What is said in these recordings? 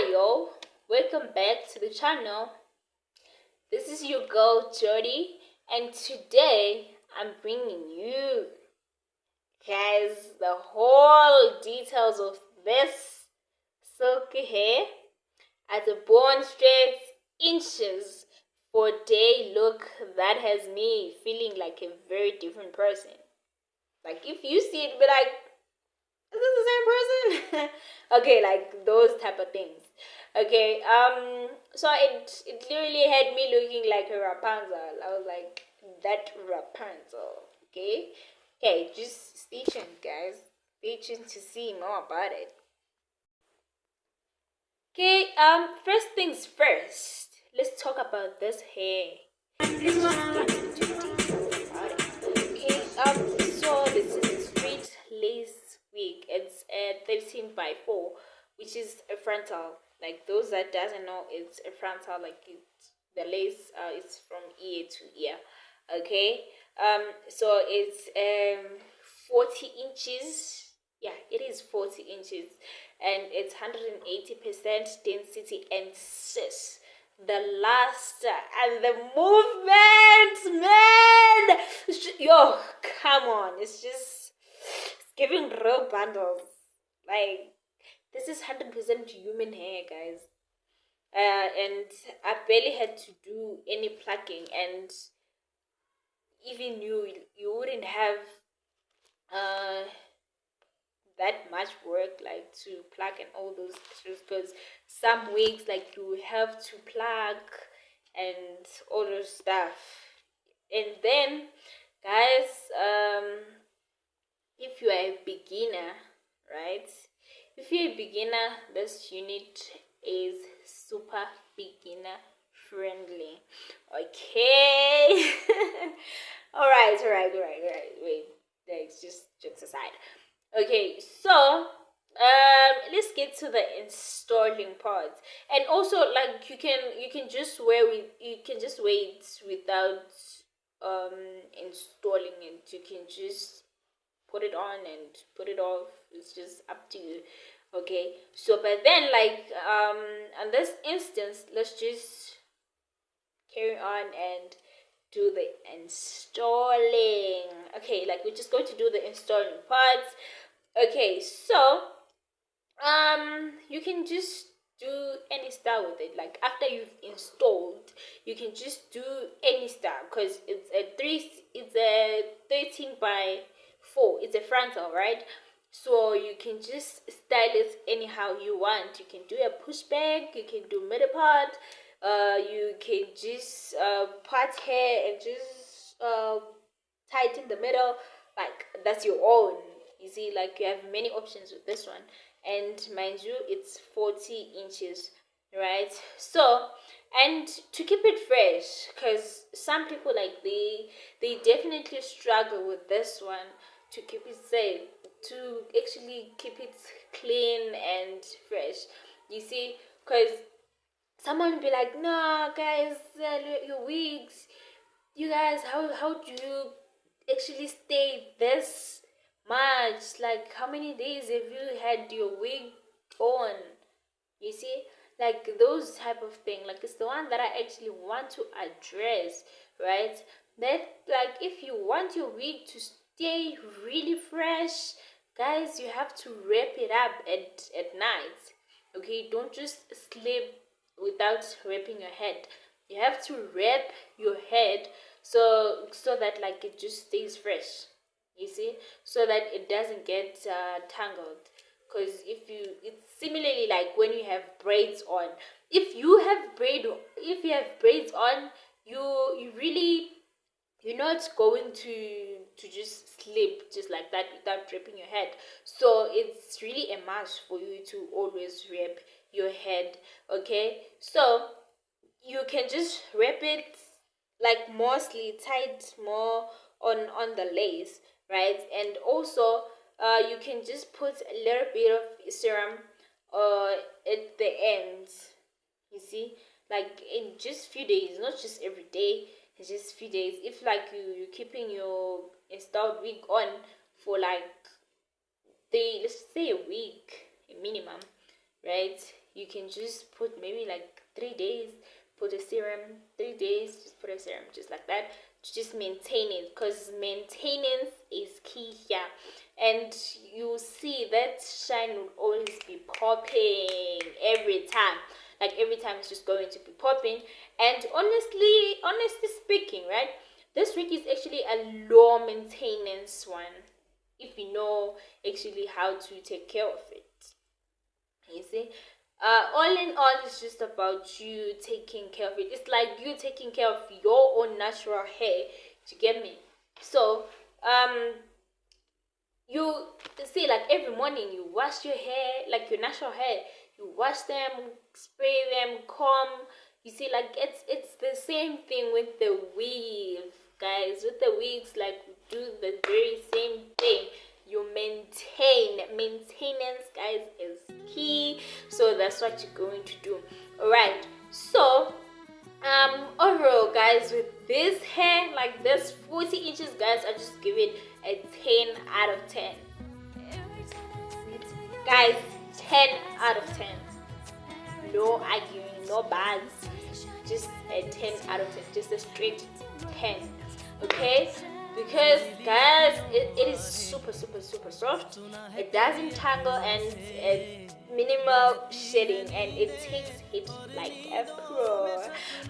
Hi yo, welcome back to the channel. This is your girl Jody, and today I'm bringing you guys the whole details of this silky hair at a born straight inches for day look that has me feeling like a very different person. Like if you see it, be like, is this the same person? Okay, like those type of things. Okay, so it literally had me looking like a Rapunzel. I was like, that Rapunzel. Okay, just stay tuned, guys. Stay tuned to see more about it. Okay, first things first. Let's talk about this hair. Let's just get into details about it. Okay, so this is a straight lace wig. It's a 13x4, which is a frontal. Like those that doesn't know, it's a frontal. Like the lace is from ear to ear. Okay, so it's 40 inches. Yeah, it is 40 inches, and it's 180% density and cis. The luster and the movement, man. Yo, come on, it's giving real bundles. Like this is 100% human hair, guys. And I barely had to do any plucking, and even you wouldn't have that much work like to pluck and all those issues, because some wigs like you have to pluck and all those stuff. And then guys, if you are a beginner, right, if you're a beginner, this unit is super beginner friendly. Okay. all right, wait, let's just jokes aside. Okay, so let's get to the installing part. And also, like you can just wear it without installing it. You can just put it on and put it off. It's just up to you. Okay, so but then like in this instance, let's just carry on and do the installing. Okay, like we're just going to do the installing parts. Okay, so you can just do any style with it. Like after you've installed, you can just do any style, because it's a 13x4. It's a frontal, right? So you can just style it anyhow you want. You can do a pushback, you can do middle part, you can just part hair and just tighten the middle. Like that's your own. You see, like you have many options with this one, and mind you, it's 40 inches, right? So, and to keep it fresh, because some people like they definitely struggle with this one, to keep it safe, to actually keep it clean and fresh. You see, because someone will be like, no guys, your wigs, you guys, how do you actually stay this much? Like how many days have you had your wig on? You see, like those type of thing, like it's the one that I actually want to address, right? That like if you want your wig to stay really fresh, guys, you have to wrap it up at night. Okay, don't just sleep without wrapping your head. You have to wrap your head so that like it just stays fresh. You see, so that it doesn't get tangled. Because it's similarly like when you have braids on. If you have braids on, you really, you're not going to just sleep just like that without wrapping your head. So it's really a must for you to always wrap your head. Okay, so you can just wrap it like mostly tight more on the lace, right? And also you can just put a little bit of serum at the ends. You see, like in just few days, not just every day. It's just few days. If like you're keeping your installed wig on for like let's say a week, a minimum, right? you can just put maybe like 3 days, put a serum, 3 days, just put a serum, just like that, to just maintain it, because maintenance is key here. And you see that shine will always be popping every time. Like every time it's just going to be popping. And honestly speaking, right, this wig is actually a low maintenance one, if you know actually how to take care of it. You see, all in all, it's just about you taking care of it. It's like you taking care of your own natural hair. To get me? So you see, like every morning you wash your hair, like your natural hair, you wash them, spray them, comb. You see, like it's the same thing with the weave, guys. With the wigs, like we do the very same thing. You maintenance, guys, is key. So that's what you're going to do. All right, so overall, guys, with this hair, like this 40 inches, guys, I just give it a 10 out of 10, guys. 10 out of 10, no arguing, no bars, just a 10 out of 10, just a straight 10. Okay, because guys, it is super soft. It doesn't tangle, and it's minimal shedding, and it takes it like a pro.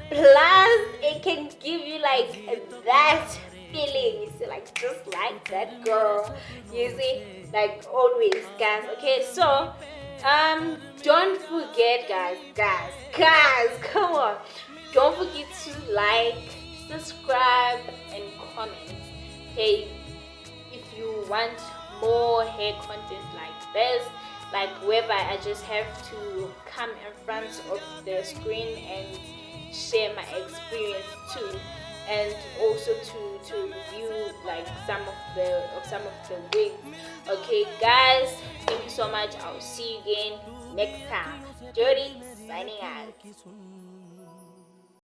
Plus it can give you like that feeling, you see, like just like that girl, you see, like always, guys. Okay, so don't forget, guys, come on, don't forget to like, subscribe, and comment. Hey, if you want more hair content like this, like whereby I just have to come in front of the screen and share my experience too, and also to review like some of the wigs. Okay, guys, thank you so much. I'll see you again next time. Jody signing out.